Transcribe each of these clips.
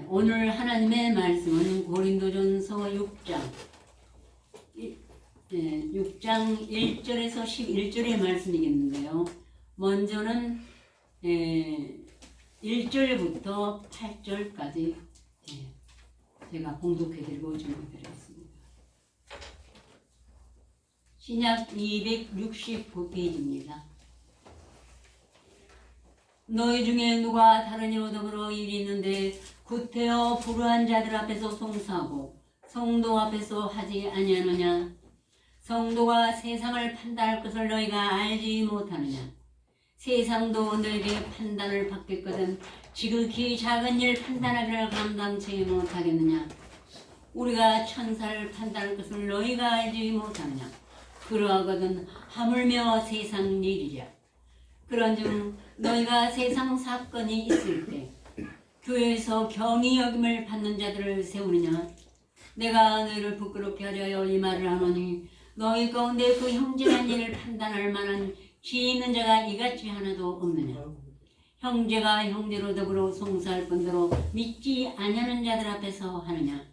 오늘 하나님의 말씀은 고린도전서 6장 6장 1절에서 11절의 말씀이겠는데요. 먼저는 1절부터 8절까지 제가 봉독해드리고 준비드리겠습니다. 신약 269페이지입니다. 너희 중에 누가 다른 이로 더불어 일이 있는데 구태여 불우한 자들 앞에서 송사하고 성도 앞에서 하지 아니하느냐? 성도가 세상을 판단할 것을 너희가 알지 못하느냐? 세상도 너희에게 판단을 받겠거든 지극히 작은 일 판단하기를 감당치 못하겠느냐? 우리가 천사를 판단할 것을 너희가 알지 못하느냐? 그러하거든 하물며 세상 일이랴. 그런즉 너희가 세상 사건이 있을 때 교회에서 경히 여김을 받는 자들을 세우느냐? 내가 너희를 부끄럽게 하려 이 말을 하노니 너희 가운데 그 형제란 일을 판단할 만한 지혜 있는 자가 이같이 하나도 없느냐? 형제가 형제로 더불어 송사할 뿐더러 믿지 아니하는 자들 앞에서 하느냐?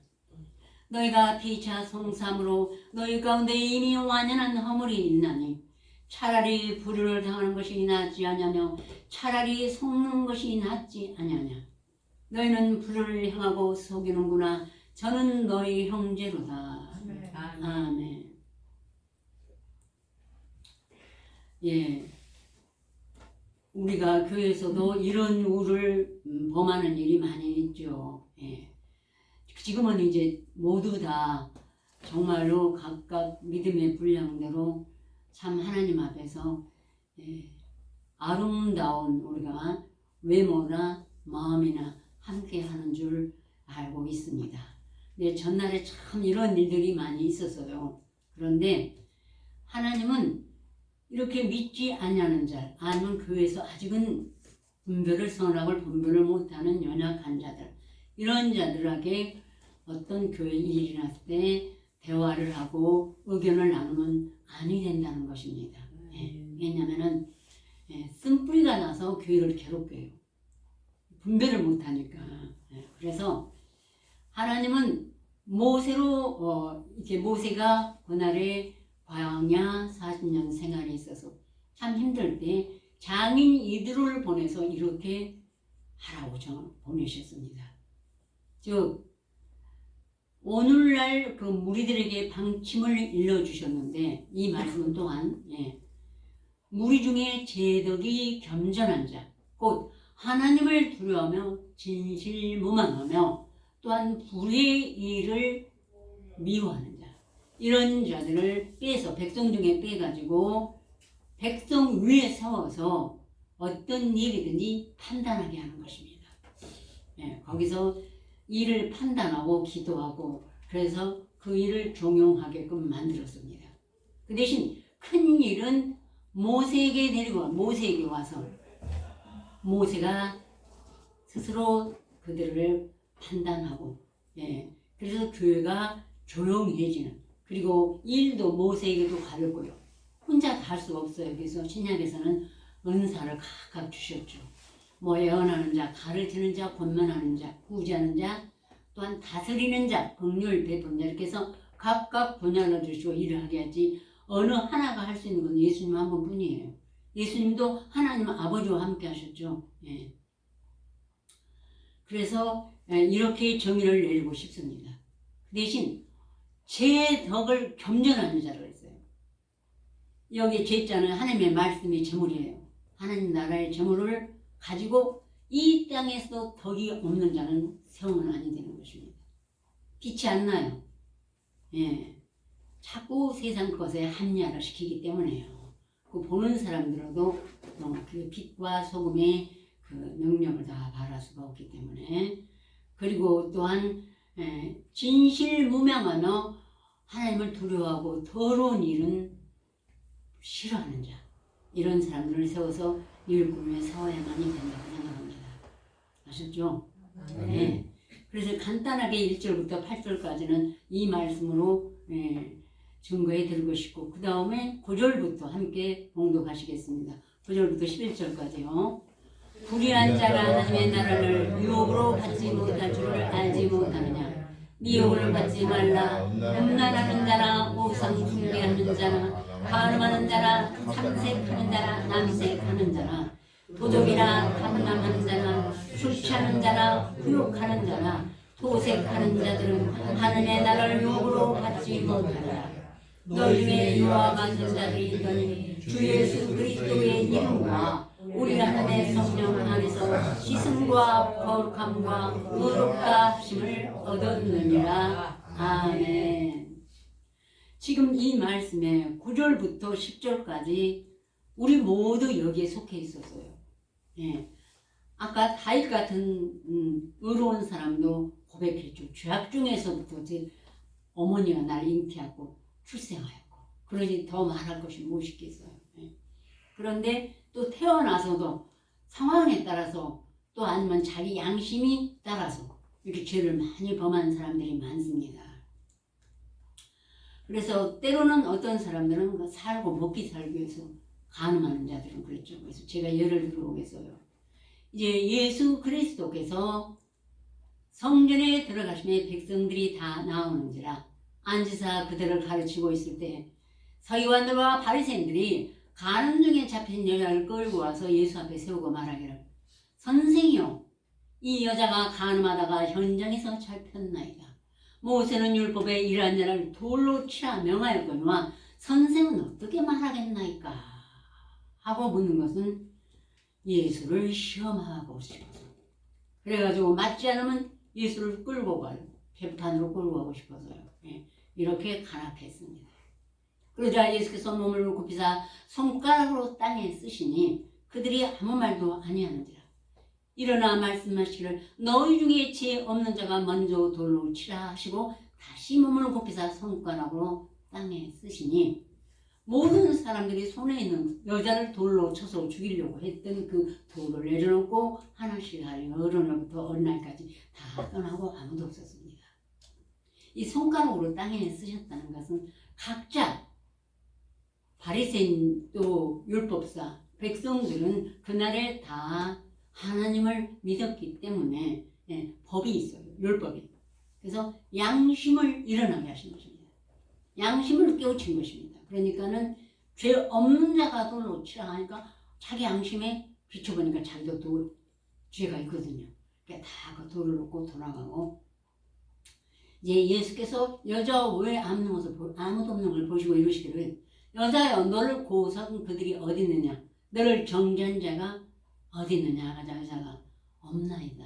너희가 피차 송사함으로 너희 가운데 이미 완연한 허물이 있나니 차라리 불의를 당하는 것이 낫지 아니하며 차라리 속는 것이 낫지 아니하냐? 너희는 불의를 행하고 속이는구나. 저는 너희 형제로다. 아멘. 우리가 교회에서도 이런 우를 범하는 일이 많이 있죠. 지금은 이제 모두 다 정말로 각각 믿음의 분량대로 참 하나님 앞에서 아름다운 우리가 외모나 마음이나 함께 하는 줄 알고 있습니다. 근데 전날에 참 이런 일들이 많이 있었어요. 그런데 하나님은 이렇게 믿지 아니하는 자, 아니면 교회에서 아직은 분별을 선하고 분별을 못하는 연약한 자들, 이런 자들에게 어떤 교회 일이 났을 때 대화를 하고 의견을 나누면 아니 된다는 것입니다. 왜냐하면 쓴뿌리가 나서 교회를 괴롭혀요. 분별을 못하니까. 그래서 하나님은 모세로 이렇게 모세가 그날에 광야 40년 생활에 있어서 참 힘들 때 장인 이드로를 보내서 이렇게 하라고 보내셨습니다. 즉 오늘날 그 무리들에게 방침을 일러주셨는데 이 말씀은 또한 무리 중에 제덕이 겸전한 자, 곧 하나님을 두려워하며 진실무망하며 또한 불의의 일을 미워하는 자, 이런 자들을 빼서 백성 중에 빼가지고 백성 위에 세워서 어떤 일이든지 판단하게 하는 것입니다. 거기서 일을 판단하고 기도하고 그래서 그 일을 종용하게끔 만들었습니다. 그 대신 큰 일은 모세에게 와서 모세가 스스로 그들을 판단하고 그래서 교회가 조용해지는, 그리고 일도 모세에게도 가렸고요. 혼자 다 할 수가 없어요. 그래서 신약에서는 은사를 각각 주셨죠. 예언하는 자, 가르치는 자, 권면하는 자, 구제하는 자, 또한 다스리는 자, 긍휼 베푸는 자, 이렇게 해서 각각 분야를 주시고 일을 하게 하지 어느 하나가 할 수 있는 건 예수님 한 분뿐이에요. 예수님도 하나님 아버지와 함께 하셨죠. 그래서 이렇게 정의를 내리고 싶습니다. 그 대신 제 덕을 겸전하는 자를 했어요. 여기 제자는 하나님의 말씀이 제물이에요. 하나님 나라의 제물을 가지고 이 땅에서 덕이 없는 자는 세우면 아니 되는 것입니다. 빛이 안 나요. 자꾸 세상 것에 합리화를 시키기 때문에요. 그 보는 사람들도 그 빛과 소금의 그 능력을 다 발할 수가 없기 때문에, 그리고 또한 진실무명하며 하나님을 두려워하고 더러운 일은 싫어하는 자, 이런 사람들을 세워서 일꾼에 세워야만이 된다고 생각합니다. 아셨죠? 그래서 간단하게 1절부터 8절까지는 이 말씀으로 증거해 드리고 싶고, 그 다음에 9절부터 함께 봉독하시겠습니다. 9절부터 11절까지요. 불의한 자가 하나님의 나라를 유혹으로 받지 못할 줄을 미혹을 받지 말라. 음란하는 자나 우상 숭배하는 자나 간음하는 자나 탐색하는 자나 남색하는 자나 도적이나 탐남하는 자나 술 취하는 자나 후욕하는 자나 도색하는 자들은 하늘의 나라를 욕으로 받지 못하리라. 너희 중에 이와 같은 자들이 있더니 주 예수 그리스도의 이름과 우리 하나님의 성령 안에서 씻음과 거룩함과 의롭다 하심을 얻었느니라. 아멘. 지금 이 말씀에 9절부터 10절까지 우리 모두 여기에 속해 있었어요. 예. 아까 다윗 같은 의로운 사람도 고백했죠. 죄악 중에서부터 제 어머니가 날 잉태하고 출생하였고, 그러니 더 말할 것이 무엇이겠어요. 예. 그런데 또 태어나서도 상황에 따라서 또 아니면 자기 양심이 따라서 이렇게 죄를 많이 범한 사람들이 많습니다. 그래서 때로는 어떤 사람들은 살고 먹기 살기 위해서 간음하는 자들은 그랬죠. 그래서 제가 예를 들어보겠어요. 이제 예수 그리스도께서 성전에 들어가시면 백성들이 다 나오는지라 앉으사 그들을 가르치고 있을 때 서기관들과 바리새인들이 간음 중에 잡힌 여자를 끌고 와서 예수 앞에 세우고 말하기를 선생이요, 이 여자가 간음하다가 현장에서 잡혔나이다. 모세는 율법에 이러한 자를 돌로 치라 명하였거니와 선생은 어떻게 말하겠나이까 하고 묻는 것은 예수를 시험하고 싶어서, 그래가지고 맞지 않으면 예수를 끌고 가요. 재판으로 끌고 가고 싶어서요. 예, 이렇게 간악했습니다. 그러자 예수께서 몸을 굽히사 손가락으로 땅에 쓰시니 그들이 아무 말도 아니하는지라. 일어나 말씀하시기를 너희 중에 죄 없는 자가 먼저 돌로 치라 하시고 다시 몸을 굽히사 손가락으로 땅에 쓰시니 모든 사람들이 손에 있는 여자를 돌로 쳐서 죽이려고 했던 그 돌을 내려놓고 하나씩 하여 어른으로부터 어린아이까지 다 떠나고 아무도 없었습니다. 이 손가락으로 땅에 쓰셨다는 것은 각자 바리새인 또 율법사 백성들은 그날에 다 하나님을 믿었기 때문에 법이 있어요. 율법이. 그래서 양심을 일어나게 하신 것입니다. 양심을 깨우친 것입니다. 그러니까는 죄 없는 자가 돌로 치라 하니까 자기 양심에 비춰보니까 자기도 죄가 있거든요. 그러니까 다 그 돌을 놓고 돌아가고, 이제 예수께서 여자 왜 아무도 없는 걸 보시고 이러시기를 여자여 너를 고소한 그들이 어디 있느냐, 너를 정죄한 자가 어디 있느냐. 여자가 없나이다.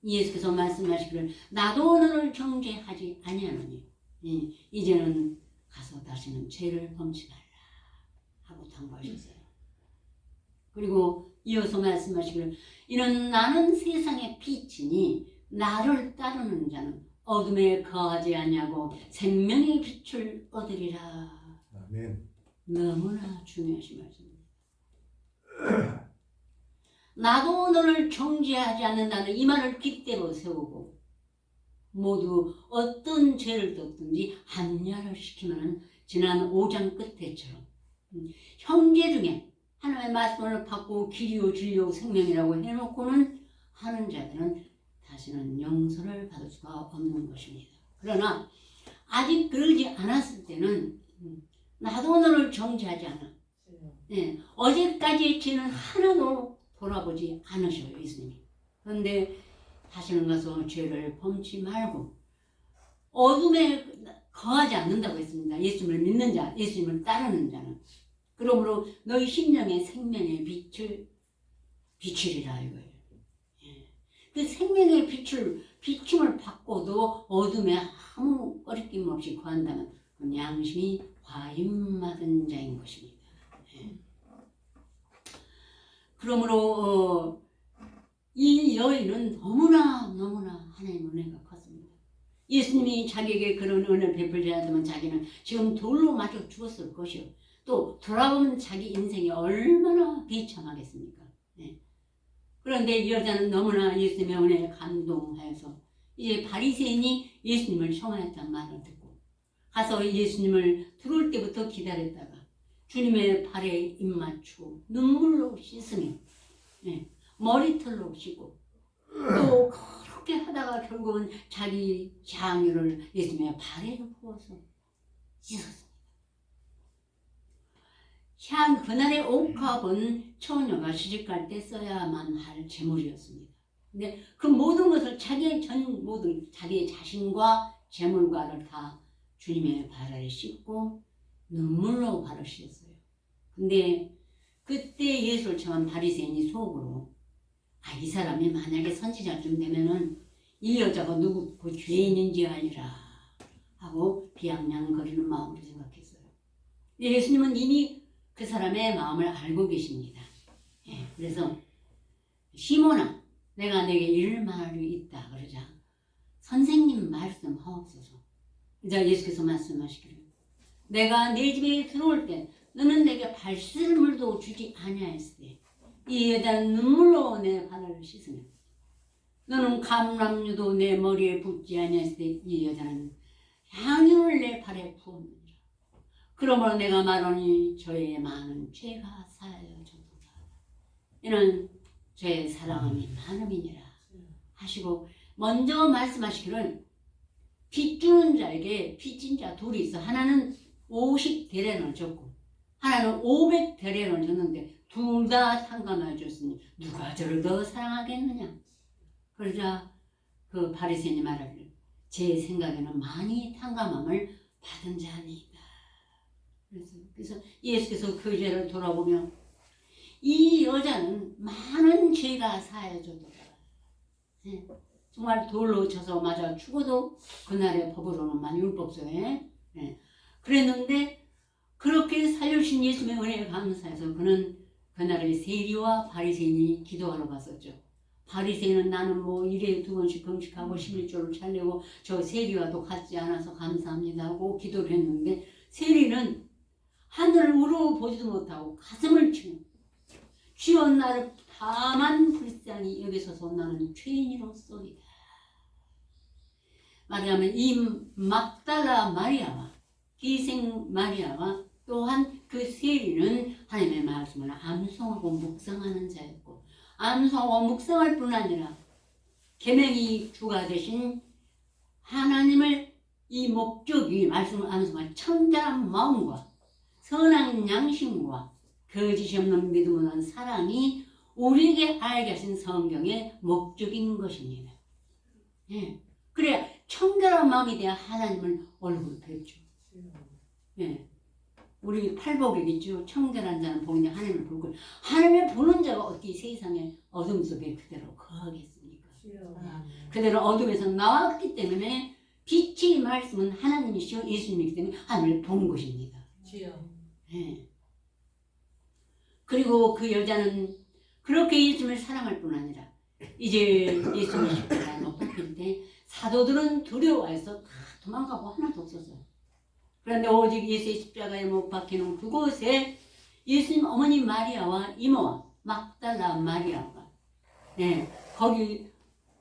예수께서 말씀하시기를 나도 너를 정죄하지 아니하노니 이제는 가서 다시는 죄를 범치 말라 하고 당부하셨어요. 그리고 이어서 말씀하시기를 이는 나는 세상의 빛이니 나를 따르는 자는 어둠에 거하지 아니하고 생명의 빛을 얻으리라. 아멘. 너무나 중요하신 말씀입니다. 나도 너를 정죄하지 않는다는 이 말을 깃대로 세우고 모두 어떤 죄를 뒀든지 합리화를 시키면 지난 5장 끝에처럼 형제 중에 하나님의 말씀을 받고 길이요 진리요 생명이라고 해놓고는 하는 자들은 다시는 용서를 받을 수가 없는 것입니다. 그러나 아직 그러지 않았을 때는 나도 너를 정죄하지 않아. 네, 어제까지의 죄는 하나도 돌아보지 않으셔요, 예수님이. 그런데 다시는 가서 죄를 범치 말고 어둠에 거하지 않는다고 했습니다. 예수님을 믿는 자, 예수님을 따르는 자는. 그러므로 너희 심령의 생명의 빛을 비추리라 이거예요. 그 생명의 비춤을 받고도 어둠에 아무 꺼리낌 없이 거한다면 그 양심이 과임받은 자인 것입니다. 그러므로 이 여인은 너무나 하나님의 은혜가 컸습니다. 예수님이 자기에게 그런 은혜를 베풀지 않았다면 자기는 지금 돌로 맞아 죽었을 것이요. 또 돌아보면 자기 인생이 얼마나 비참하겠습니까? 네. 그런데 이 여자는 너무나 예수님의 은혜에 감동하여서 이제 바리새인이 예수님을 청하였다는 말을 듣고 가서 예수님을 들어올 때부터 기다렸다가 주님의 발에 입 맞추고 눈물로 씻으며 머리털로 씻고 또 그렇게 하다가 결국은 자기 향유를 예수님의 발에 부어서 씻었습니다. 그날의 옥합은 처녀가 시집갈 때 써야만 할 제물이었습니다. 근데 그 모든 것을 자기의 자신과 제물과를 다 주님의 발 아래 씻고 눈물로 발을 씻었어요. 근데 그때 예수를 청한 바리새인이 속으로 이 사람이 만약에 선지자쯤 되면은 이 여자가 누구 그 죄인인지 아니라 하고 비아냥거리는 마음으로 생각했어요. 예수님은 이미 그 사람의 마음을 알고 계십니다. 그래서 시몬아, 내가 내게 이를 말이 있다 그러자 선생님 말씀하옵소서. 이제 예수께서 말씀하시기를 내가 네 집에 들어올 때 너는 내게 발설물도 주지 아니하였으되 이 여자는 눈물로 내 발을 씻으며 너는 감람유도 내 머리에 붓지 아니하였으되 이 여자는 향유를 내 발에 부었느니라. 그러므로 내가 말하니 저의 많은 죄가 사하여졌도다. 이는 죄의 사랑함이 많음이니라 하시고 먼저 말씀하시기를 빚 주는 자에게 빚진 자 둘이 있어. 하나는 50데나리온을 줬고 하나는 500데나리온을 줬는데 둘 다 탕감하여 줬으니 누가 저를 더 사랑하겠느냐. 그러자 그 바리새인이 말하기를 제 생각에는 많이 탕감함을 받은 자니이다. 그래서 예수께서 그 여자를 돌아보며 이 여자는 많은 죄가 사하여졌도다. 정말 돌로 쳐서 맞아 죽어도 그날의 법으로는 율법서에 그랬는데 그렇게 살려주신 예수님의 은혜에 감사해서 그는 그날의 세리와 바리새인이 기도하러 갔었죠. 바리새인은 나는 뭐 일에 2번씩 금식하고 11조를 차리고 저 세리와도 같지 않아서 감사합니다 하고 기도를 했는데 세리는 하늘을 우러보지도 못하고 가슴을 치고 주여 나를 다만 불쌍히 여기소서 나는 죄인이로소이다. 말하자면 이 막달라 마리아와 기생 마리아와 또한 그 세리는 하나님의 말씀을 암송하고 묵상하는 자였고 암송하고 묵상할 뿐 아니라 계명이 주가 되신 하나님을 이 목적이 말씀을 암송할 청결한 마음과 선한 양심과 거짓이 없는 믿음으로 사랑이 우리에게 알게 하신 성경의 목적인 것입니다. 그래야 청결한 마음이 돼야 하나님을 얼굴 뵙죠. 우리 팔복에 있죠. 청결한 자는 보이냐 하나님을 보고 하나님을 보는 자가 어떻게 세상의 어둠 속에 그대로 거하겠습니까? 그대로 어둠에서 나왔기 때문에 빛의 말씀은 하나님이시오 예수님이기 때문에 하나님을 본 것입니다. 그리고 그 여자는 그렇게 예수님을 사랑할 뿐 아니라 이제 예수님의 십자가에 못 박힐 때 사도들은 두려워해서 다 도망가고 하나도 없었어요. 그런데 오직 예수의 십자가에 못 박히는 그곳에 예수님 어머니 마리아와 이모와 막달라 마리아가 거기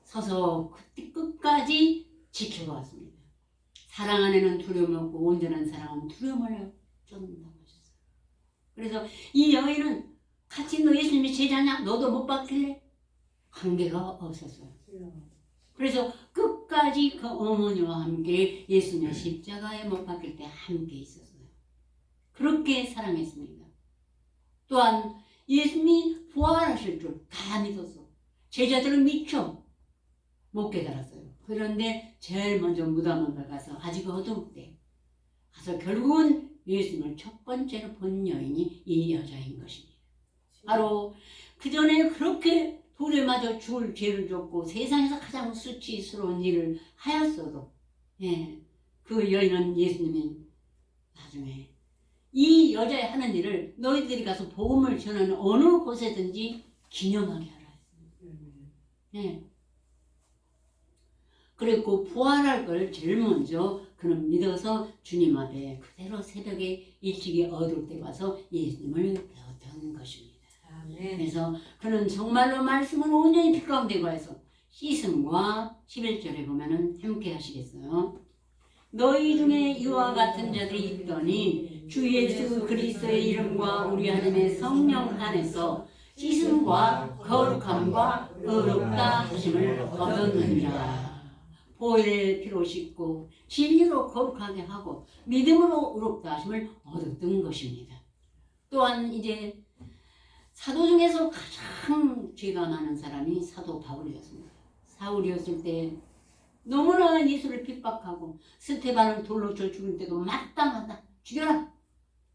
서서 그때 끝까지 지켜보았습니다. 사랑 안에는 두려움이 없고 온전한 사랑은 두려움을 쫓는다고 하셨어요. 그래서 이 여인은 같이 너 예수님이 제자냐? 너도 못 박힐래? 관계가 없었어요. 그래서 끝까지 그 어머니와 함께 예수님의 십자가에 못 박힐 때 함께 있었어요. 그렇게 사랑했습니다. 또한 예수님이 부활하실 줄 다 믿었어. 제자들은 미처 못 깨달았어요. 그런데 제일 먼저 무덤을 가서 아직 어두울 때 가서 결국은 예수님을 첫 번째로 본 여인이 이 여자인 것입니다. 바로 그 전에 그렇게 돌에 맞아 죽을 죄를 졌고 세상에서 가장 수치스러운 일을 하였어도 그 여인은 예수님이 나중에 이 여자의 하는 일을 너희들이 가서 복음을 전하는 어느 곳에든지 기념하게 하라 했습니다. 그리고 부활할 걸 제일 먼저 그는 믿어서 주님 앞에 그대로 새벽에 일찍이 어두울 때 와서 예수님을 배웠던 것입니다. 그래서 그는 정말로 말씀을 온전히 피 가운데 구해서 씻음과 11절에 보면은 함께 하시겠어요. 너희 중에 이와 같은 자들이 있더니 주 예수 그리스도의 이름과 우리 하나님의 성령 안에서 씻음과 거룩함과 의롭다 하심을 얻었느니라. 보혈의 피로 씻고 진리로 거룩하게 하고 믿음으로 의롭다 하심을 얻었던 것입니다. 또한 이제 사도 중에서 가장 죄가 많은 사람이 사도 바울이었습니다. 사울이었을 때 너무나 예수를 핍박하고 스테반을 돌로 쳐 죽일 때도 마땅하다 죽여라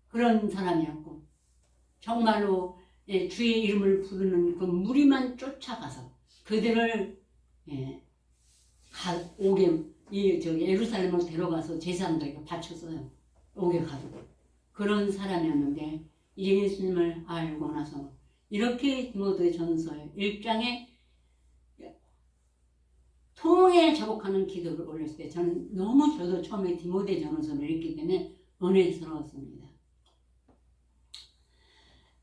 그런 사람이었고 정말로 주의 이름을 부르는 그 무리만 쫓아가서 그들을 예루살렘을 데려가서 제사장들에게 바쳤어요. 오게 가두고 그런 사람이었는데 예수님을 알고 나서 이렇게 디모데전서 1장에 통에 자복하는 기도를 올렸을 때 저는 너무 저도 처음에 디모데전서를 읽기 때문에 은혜스러웠습니다.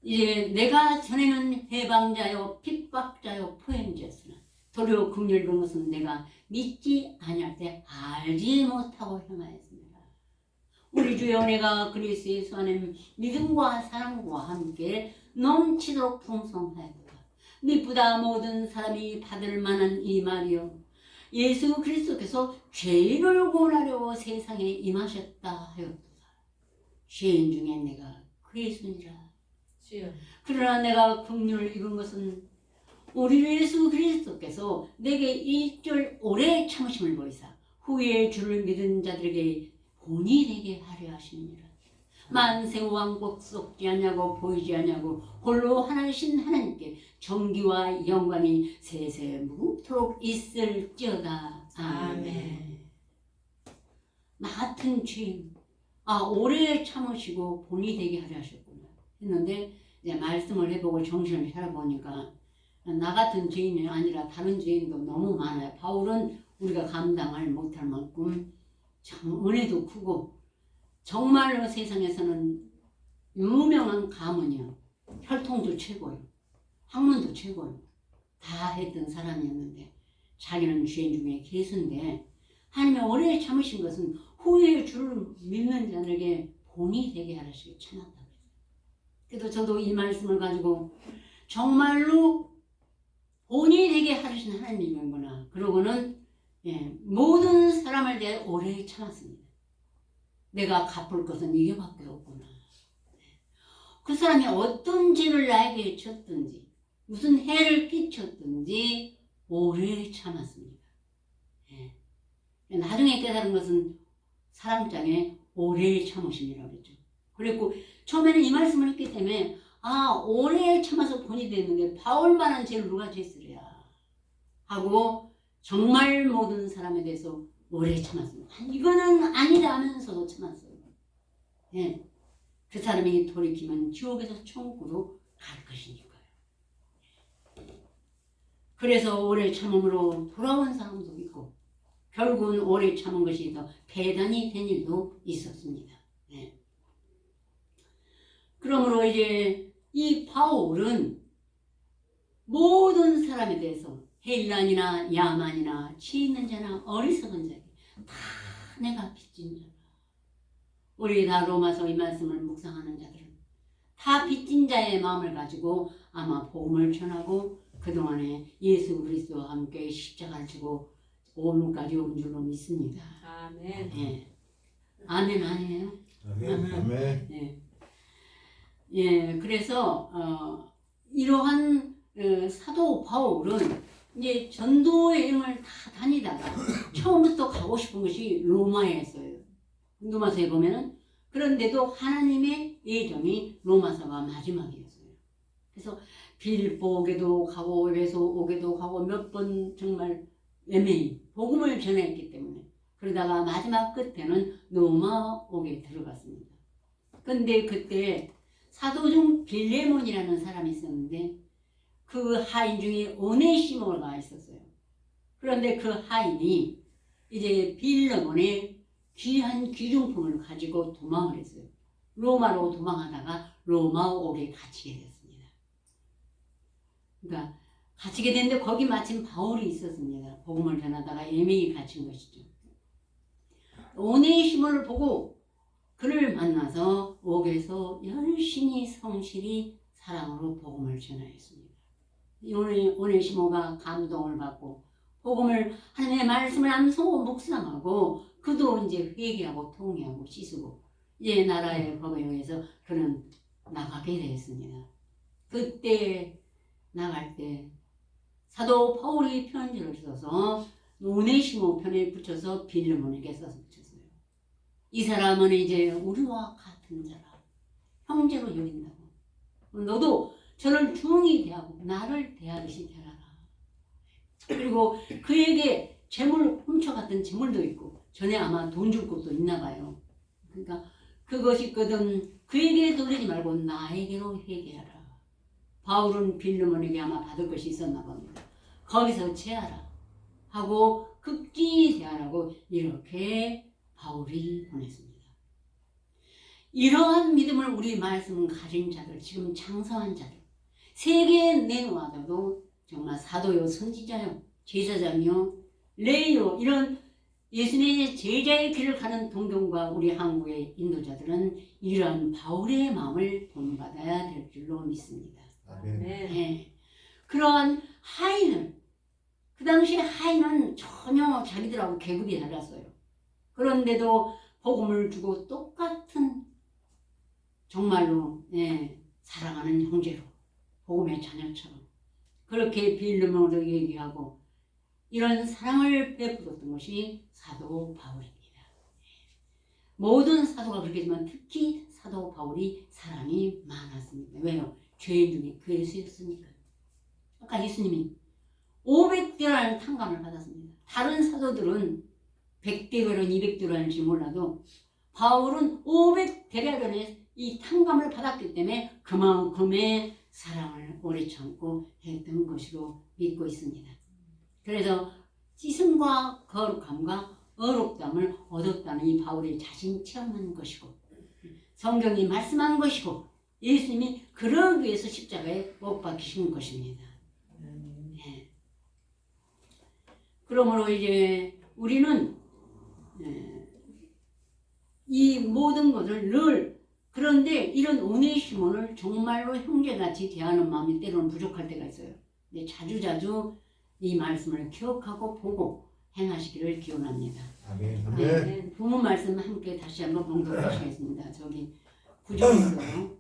이제 내가 전에는 해방자요 핍박자요 포행자였으나 도리어 긍휼히 본 것은 내가 믿지 아니할 때 알지 못하고 행하였습니다. 우리 주의 은혜가 그리스도 예수 안에 믿음과 사랑과 함께 넘치도록 풍성하였도다. 미쁘다 모든 사람이 받을 만한 이 말이요 예수 그리스도께서 죄인을 구원하려 세상에 임하셨다 하였도다. 죄인 중에 내가 그리스도니라. 그러나 내가 긍휼을 입은 것은 우리 예수 그리스도께서 내게 일절 오래 참으심을 보이사 후에 주를 믿은 자들에게 본이 되게 하려 하시니라. 만세 왕국 썩지 아니하고 보이지 아니하고 홀로 하나이신 하나님께 정기와 영광이 세세 무궁토록 있을지어다. 아멘. 나 같은 죄인 오래 참으시고 본이 되게 하려 하셨구나 했는데 이제 말씀을 해보고 정신을 차려보니까 나 같은 죄인이 아니라 다른 죄인도 너무 많아요. 바울은 우리가 감당할 못할 만큼 참 은혜도 크고 정말로 세상에서는 유명한 가문이요. 혈통도 최고요. 학문도 최고요. 다 했던 사람이었는데 자기는 죄인 중에 계수인데 하나님의 오래 참으신 것은 후에 주를 믿는 자들에게 본이 되게 하시기 참았다. 그래서 저도 이 말씀을 가지고 정말로 본이 되게 하신 하나님이구나. 그러고는 모든 사람을 대해 오래 참았습니다. 내가 갚을 것은 이게밖에 없구나. 그 사람이 어떤 죄를 나에게 쳤든지 무슨 해를 끼쳤든지 오래 참았습니다. 나중에 깨달은 것은 사랑장에 오래 참으심이라고 그랬죠. 그리고 처음에는 이 말씀을 했기 때문에 오래 참아서 본이 됐는데 바울만한 죄를 누가 졌으랴 하고 정말 모든 사람에 대해서 오래 참았습니다. 이거는 아니라 하면서도 참았어요. 그 사람이 돌이키면 지옥에서 천국으로 갈 것이니까요. 그래서 오래 참음으로 돌아온 사람도 있고 결국은 오래 참은 것이 더 배단이 된 일도 있었습니다. 그러므로 이제 이 바울은 모든 사람에 대해서 헬란이나 야만이나 치 있는 자나 어리석은 자에게 다 내가 빚진 자라. 우리 다 로마서 이 말씀을 묵상하는 자들은 다 빚진 자의 마음을 가지고 아마 복음을 전하고 그동안에 예수 그리스도와 함께 십자가를 지고 오늘까지 온 줄로 믿습니다. 아멘. 아멘 아니에요? 아멘. 그래서 이러한 사도 바울은 이제 전도의 여행을 다 다니다가 처음부터 가고 싶은 것이 로마였어요. 로마서에 보면은 그런데도 하나님의 예정이 로마서가 마지막이었어요. 그래서 빌보 오게도 가고 에베소 오게도 가고 몇 번 정말 애매히 복음을 전했기 때문에 그러다가 마지막 끝에는 로마 오게 들어갔습니다. 근데 그때 사도 중 빌레몬이라는 사람이 있었는데 그 하인 중에 오네시모가 있었어요. 그런데 그 하인이 이제 빌레몬의 귀한 귀중품을 가지고 도망을 했어요. 로마로 도망하다가 로마 옥에 갇히게 됐습니다. 그러니까 갇히게 됐는데 거기 마침 바울이 있었습니다. 복음을 전하다가 애매히 갇힌 것이죠. 오네시모를 보고 그를 만나서 옥에서 열심히 성실히 사랑으로 복음을 전하였습니다. 오네시모가 감동을 받고 복음을 하나님의 말씀을 암송하고 묵상하고 그도 이제 회개하고 통회하고 씻고 이제 나라의 법에 의해서 그는 나가게 되었습니다. 그때 나갈 때 사도 바울이 편지를 써서 오네시모 편에 붙여서 빌레몬에게 써서 붙였어요. 이 사람은 이제 우리와 같은 자라 형제로 여긴다고. 너도 저를 중히 대하고 나를 대하듯이 대하라. 그리고 그에게 재물 훔쳐갔던 재물도 있고 전에 아마 돈 줄 것도 있나 봐요. 그러니까 그것이 있거든 그에게 돌리지 말고 나에게로 회개하라. 바울은 빌레몬에게 아마 받을 것이 있었나 봅니다. 거기서 제하라 하고 극진히 대하라고 이렇게 바울이 보냈습니다. 이러한 믿음을 우리 말씀 가진 자들, 지금 장사한 자들, 세계에 내놓아도 정말 사도요, 선지자요, 제사장요, 레이요 이런 예수님의 제자의 길을 가는 동경과 우리 한국의 인도자들은 이러한 바울의 마음을 본받아야 될 줄로 믿습니다. 아멘. 네. 그러한 하인을 그 당시에 하인은 전혀 자기들하고 계급이 달랐어요. 그런데도 복음을 주고 똑같은 정말로 사랑하는 형제로 복음의 자녀처럼 그렇게 빌레몬도 얘기하고 이런 사랑을 베풀었던 것이 사도 바울입니다. 모든 사도가 그렇겠지만 특히 사도 바울이 사랑이 많았습니다. 왜요? 죄인 중에 괴수였으니까. 아까 예수님이 500대라는 탕감을 받았습니다. 다른 사도들은 100대가는 200대라는지 몰라도 바울은 500대가련의 이 탕감을 받았기 때문에 그만큼의 사랑을 오래 참고 했던 것으로 믿고 있습니다. 그래서 찢음과 거룩함과 어렵담을 얻었다는 이 바울이 자신 체험한 것이고 성경이 말씀한 것이고 예수님이 그러기 위해서 십자가에 못 박히신 것입니다. 네. 그러므로 이제 우리는 이 모든 것을 늘 그런데 이런 오네시몬을 정말로 형제같이 대하는 마음이 때로는 부족할 때가 있어요. 근데 자주자주 이 말씀을 기억하고 보고 행하시기를 기원합니다. 아멘. 아멘. 네, 부모 말씀 함께 다시 한번 봉독하시겠습니다. 저기 9절에서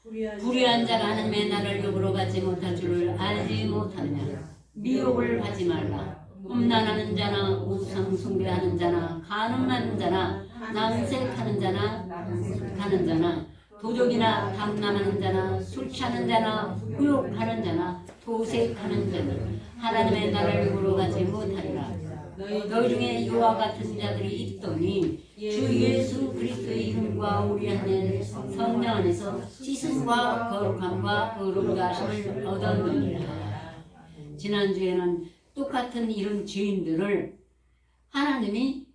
불의한 자가 하나님의 나라를 욕으로 받지 못할 줄을 알지 못하느냐. 미혹을 하지 말라. 음란하는 자나 우상 숭배하는 자나 간음하는 자나 남색하는 자나 도적이나 담남하는 자나 술 취하는 자나 후욕하는 자나 도색하는 자는 하나님의 나라를 욕으로 받지 못하리라. 너희 중에 이와 같은 자들이 있더니 주 예수 그리스도의 이름과 우리 안에 성령 안에서 씻음과 거룩함과 의롭다 하심을 얻었느니라. 지난주에는 똑같은 이런 죄인들을 하나님이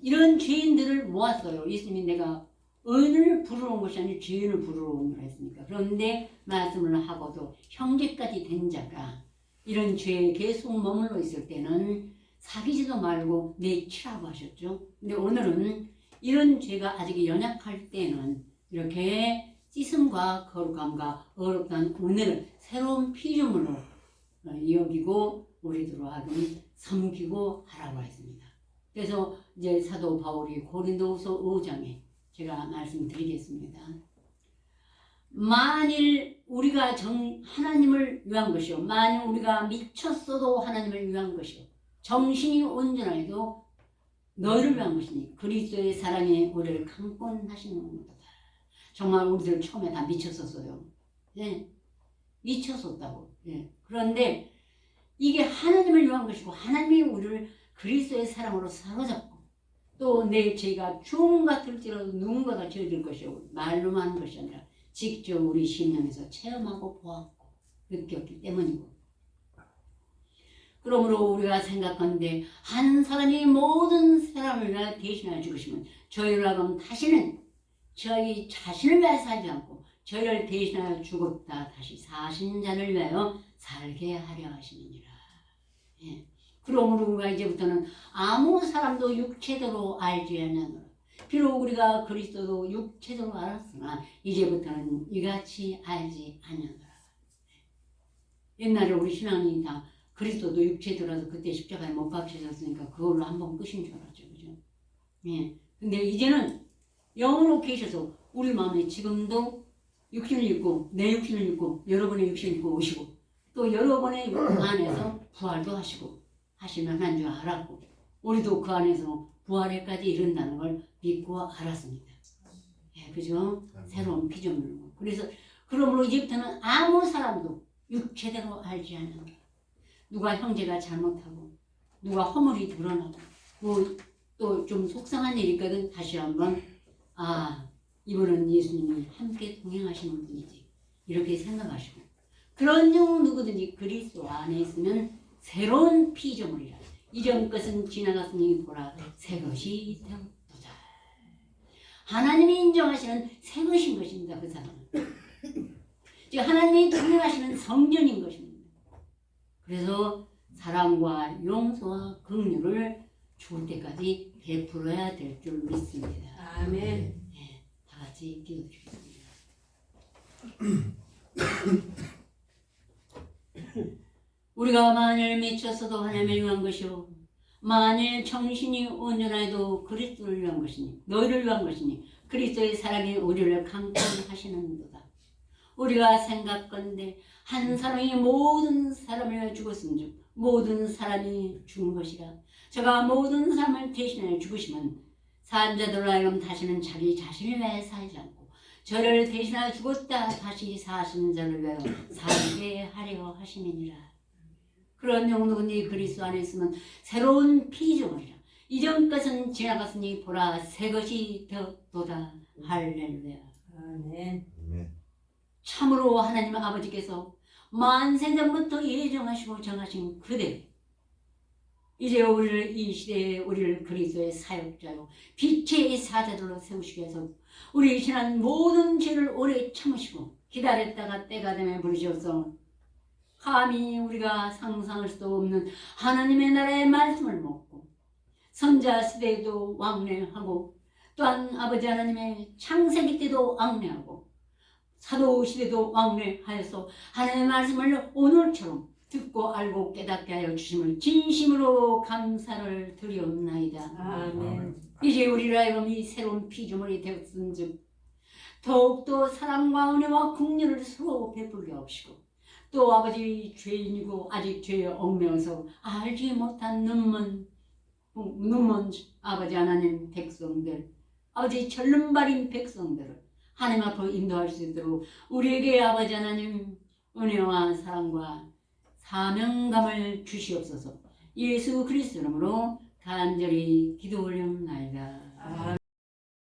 이런 죄인들을 모았어요. 예수님이 내가 의인을 부르러 온 것이 아니라 죄인을 부르러 온 거라 했으니까. 그런데 말씀을 하고도 형제까지 된 자가 이런 죄에 계속 머물러 있을 때는 사귀지도 말고 내치라고 하셨죠. 근데 오늘은 이런 죄가 아직 연약할 때는 이렇게 씻음과 거룩함과 어렵다는 은혜를 새로운 피조물로 여기고 우리들로 하여금 섬기고 하라고 했습니다. 그래서 이제 사도 바울이 고린도후서 5장에 제가 말씀드리겠습니다. 만일 우리가 하나님을 위한 것이요 만일 우리가 미쳤어도 하나님을 위한 것이요 정신이 온전하여도 너희를 위한 것이니 그리스도의 사랑에 우리를 강권하시는 것이다. 정말 우리들 처음에 다 미쳤었어요. 네, 미쳤었다고. 네. 그런데 이게 하나님을 위한 것이고 하나님이 우리를 그리스도의 사랑으로 사로잡고 또 내 죄가 주홍 같을지라도 누군가가 지어줄 것이고 말로만 하는 것이 아니라 직접 우리 심령에서 체험하고 보았고 느꼈기 때문이고 그러므로 우리가 생각하는데 한 사람이 모든 사람을 위하여 대신하여 죽으시면 저희를 하면 다시는 저희 자신을 위하여 살지 않고 저희를 대신하여 죽었다 다시 사신 자를 위하여 살게 하려 하시느니라. 예. 그러므로 우리가 이제부터는 아무 사람도 육체대로 알지 않느니라. 비록 우리가 그리스도도 육체대로 알았으나 이제부터는 이같이 알지 않느니라. 옛날에 우리 신앙이 다 그리스도도 육체 들어서 그때 십자가에 못 박히셨으니까 그걸로 한번 끝인 줄 알았죠. 그죠? 예. 근데 이제는 영으로 계셔서 우리 마음에 지금도 육신을 입고 내 육신을 입고 여러분의 육신을 입고 오시고 또 여러분의 안에서 부활도 하시고 하시면 한 줄 알았고 우리도 그 안에서 부활에까지 이른다는 걸 믿고 알았습니다. 예, 그죠? 새로운 피조물로. 그래서 그러므로 이제부터는 아무 사람도 육체대로 알지 않는다. 누가 형제가 잘못하고 누가 허물이 드러나고 뭐 또 좀 속상한 일이 있거든. 다시 한번 이분은 예수님이 함께 동행하시는 분이지 이렇게 생각하시고 그런 영 누구든지 그리스도 안에 있으면 새로운 피조물이라 이전 것은 지나갔으니 보라 새 것이 되었도다. 하나님이 인정하시는 새 것인 것입니다. 그 사람은 즉 하나님이 동행하시는 성전인 것입니다. 그래서 사랑과 용서와 긍휼을 죽을 때까지 베풀어야 될 줄 믿습니다. 아멘. 네, 다 같이 기도드리겠습니다. 우리가 만일 미쳤어도 하나님을 위한 것이요 만일 정신이 온전해도 그리스도를 위한 것이니 너희를 위한 것이니 그리스도의 사랑이 우리를 강권하시는도다. 우리가 생각건대 한 사람이 모든 사람을 위하여 죽었은즉 모든 사람이 죽은 것이라. 저가 모든 사람을 대신하여 죽으시면 산 자들로 하여금 다시는 자기 자신을 위하여 살지 않고 저를 대신하여 죽었다 다시 사시는 자를 위하여 살게 하려 하심이니라. 그런 영혼이 그리스도 안에 있으면 새로운 피조물이라. 이전 것은 지나갔으니 보라 새 것이 되었도다. 할렐루야. 아멘. 참으로 하나님 아버지께서 만세전부터 예정하시고 정하신 그대로 이제 우리를 이 시대에 우리를 그리스도의 사역자요 빛의 사자들로 세우시기 위해서 우리 지난 모든 죄를 오래 참으시고 기다렸다가 때가 되면 부르셔서 감히 우리가 상상할 수도 없는 하나님의 나라의 말씀을 먹고 선자 시대에도 왕래하고 또한 아버지 하나님의 창세기 때도 왕래하고 사도 시대도 왕래하여서 하나님의 말씀을 오늘처럼 듣고 알고 깨닫게 하여 주심을 진심으로 감사를 드리옵나이다. 아멘. 이제 우리를 하여금 이 새로운 피조물이 되었은즉 더욱더 사랑과 은혜와 긍휼을 서로 베풀게 하시고 또 아버지 죄인이고 아직 죄에 얽매여서 알지 못한 눈먼 아버지 하나님 백성들 아버지 절름발인 백성들을 하나님 앞으로 인도할 수 있도록 우리에게 아버지 하나님 은혜와 사랑과 사명감을 주시옵소서. 예수 그리스도 이름으로 간절히 기도 올려옵나이다.